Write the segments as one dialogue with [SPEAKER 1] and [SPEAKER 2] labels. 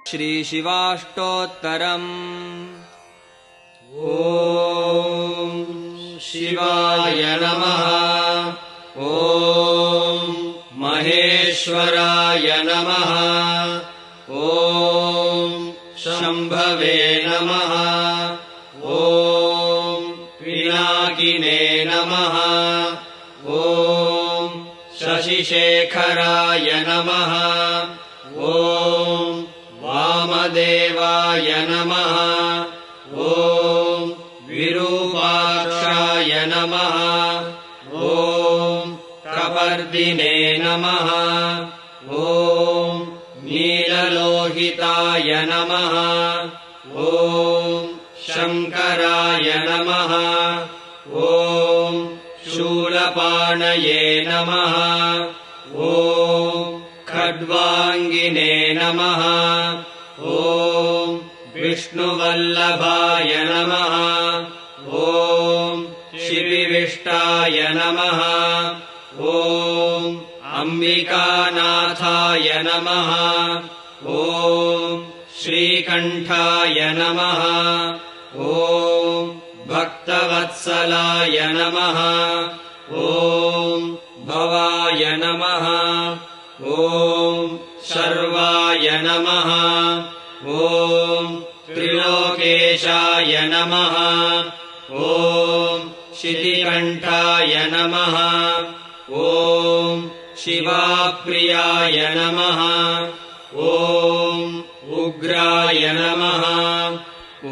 [SPEAKER 1] श्रीशिवाष्टोत्तरम्। ॐ शिवाय नमः। ॐ महेश्वराय नमः। ॐ शम्भवे नमः। ॐ पिनाकिने नमः। ॐ शशिशेखराय नमः। ॐ वामदेवाय नमः। ॐ विरूपाक्षाय नमः। ॐ कपर्दिने नमः। ॐ नीललोहिताय नमः। ॐ शङ्कराय नमः। ॐ शूलपाणये नमः। ॐ खड्वाङ्गिने नमः। ॐ विष्णुवल्लभाय नमः। ॐ शिविविष्टाय नमः। ॐ अम्बिकानाथाय नमः। ॐ श्रीकण्ठाय नमः। ॐ भक्तवत्सलाय नमः। ॐ भवाय नमः। ॐ शर्वाय नमः। ॐ त्रिलोकेशाय नमः। ॐ शितिकण्ठाय नमः। ॐ शिवाप्रियाय नमः। ॐ उग्राय नमः। ॐ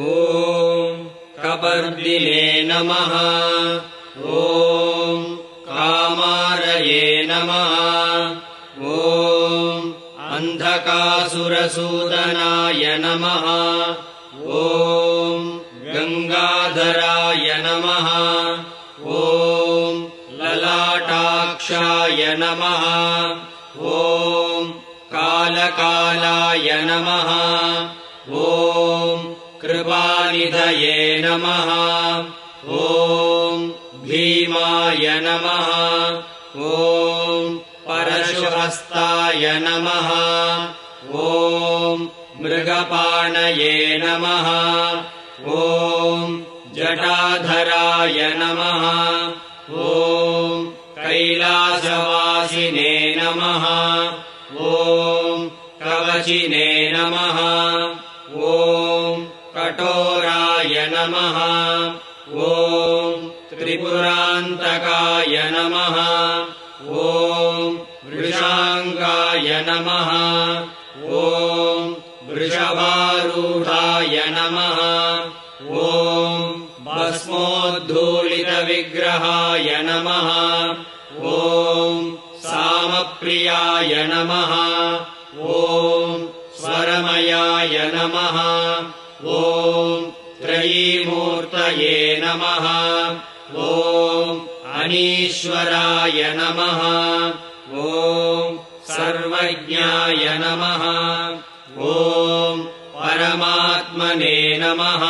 [SPEAKER 1] कपर्दिने नमः। ॐ कामारये नमः। ॐ अन्धकासुरसूदनाय नमः। ॐ गङ्गाधराय नमः। ॐ ललाटाक्षाय नमः। ॐ कालकालाय नमः। ॐ कृपानिधये नमः। ॐ भीमाय नमः। ॐ परशुहस्ताय नमः। ॐ मृगपाणये नमः। ॐ जटाधराय नमः। ॐ कैलासवासिने नमः। ॐ कवचिने नमः। ॐ कठोराय नमः। ॐ त्रिपुरान्तकाय नमः। ॐ वृषाङ्गाय नमः। ॐ वृषभारूढाय नमः। ॐ भस्मोद्धूलितविग्रहाय नमः। ॐ सामप्रियाय नमः। ॐ स्वरमयाय नमः। ॐ त्रयीमूर्तये नमः। ॐ अनीश्वराय नमः। ॐ सर्वज्ञाय नमः। ॐ परमात्मने नमः।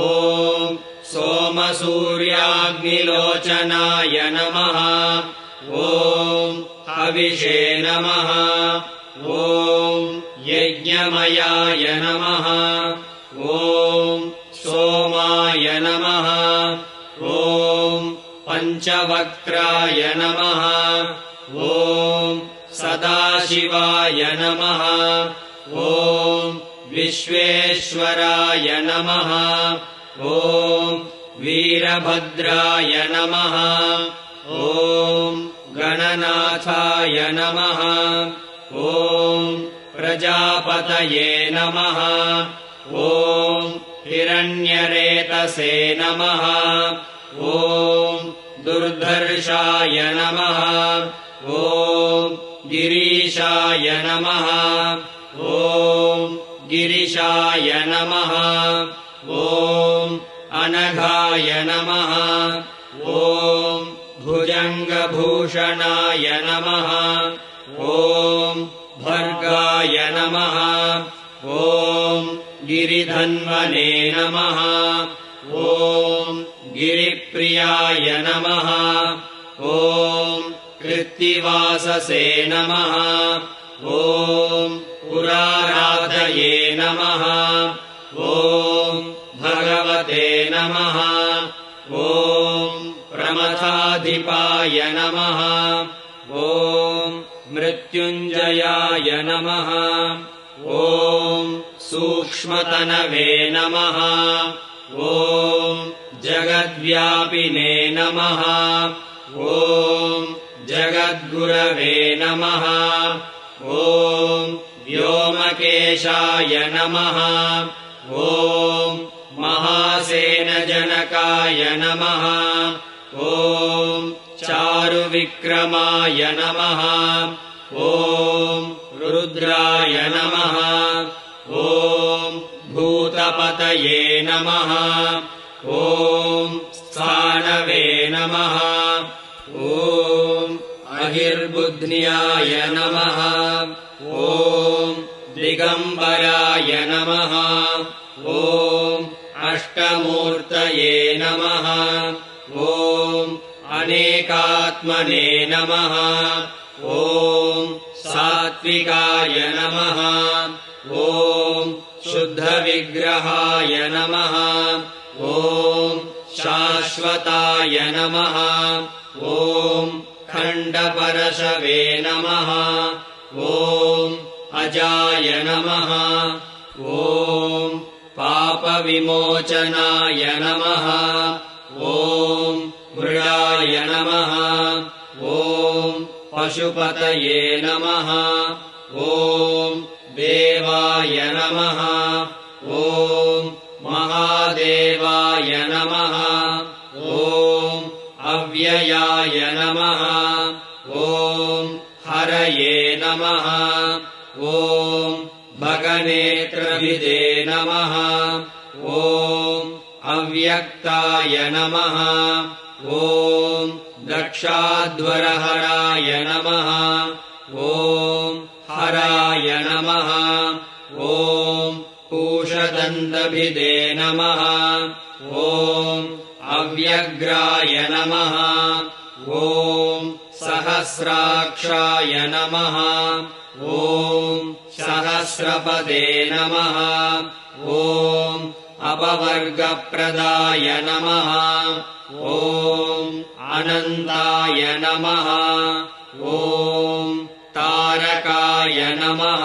[SPEAKER 1] ॐ सोमसूर्याग्निलोचनाय नमः। ॐ हविषे नमः। ॐ यज्ञमयाय नमः। ॐ सोमाय नमः। ॐ पञ्चवक्त्राय नमः। ॐ सदाशिवाय नमः। ॐ विश्वेश्वराय नमः। ॐ वीरभद्राय नमः। ॐ गणनाथाय नमः। ॐ प्रजापतये नमः। ॐ हिरण्यरेतसे नमः। ॐ दुर्धर्षाय नमः। ॐ गिरीशाय नमः। ॐ गिरिशाय नमः। ॐ अनघाय नमः। ॐ भुजङ्गभूषणाय नमः। ॐ भर्गाय नमः। ॐ गिरिधन्वने नमः। ॐ गिरिप्रियाय नमः। ॐ कृत्तिवाससे नमः। ॐ ॐ पुराराधये नमः ॐ भगवते नमः ॐ प्रमथाधिपाय नमः ॐ मृत्युञ्जयाय नमः ॐ सूक्ष्मतनवे नमः ॐ जगद्व्यापिने नमः ॐ जगद्गुरवे नमः ॐ व्योमकेशाय नमः ॐ महासेनजनकाय नमः ॐ चारुविक्रमाय नमः ॐ रुद्राय नमः ॐ भूतपतये नमः ॐ स्थानवे नमः ॐ अहिर्बुध्न्याय नमः ॐ दिगम्बराय नमः ॐ अष्टमूर्तये नमः ॐ अनेकात्मने नमः ॐ सात्विकाय नमः ॐ शुद्धविग्रहाय नमः ॐ शाश्वताय नमः ॐ खण्डपरशवे नमः ॐ अजाय नमः ॐ पापविमोचनाय नमः ॐ मृडाय नमः ॐ पशुपतये नमः ॐ देवाय नमः ॐ महादेवाय नमः ॐ अव्ययाय नमः ॐ हरये नमः ॐ भगनेत्रभिदे नमः ॐ अव्यक्ताय नमः ॐ दक्षाध्वरहराय नमः ॐ हराय नमः ॐ पूषदन्तभिदे नमः ॐ अव्यग्राय नमः ॐ सहस्राक्षाय नमः ॐ सहस्रपदे नमः ॐ अपवर्गप्रदाय नमः ॐ अनन्ताय नमः ॐ तारकाय नमः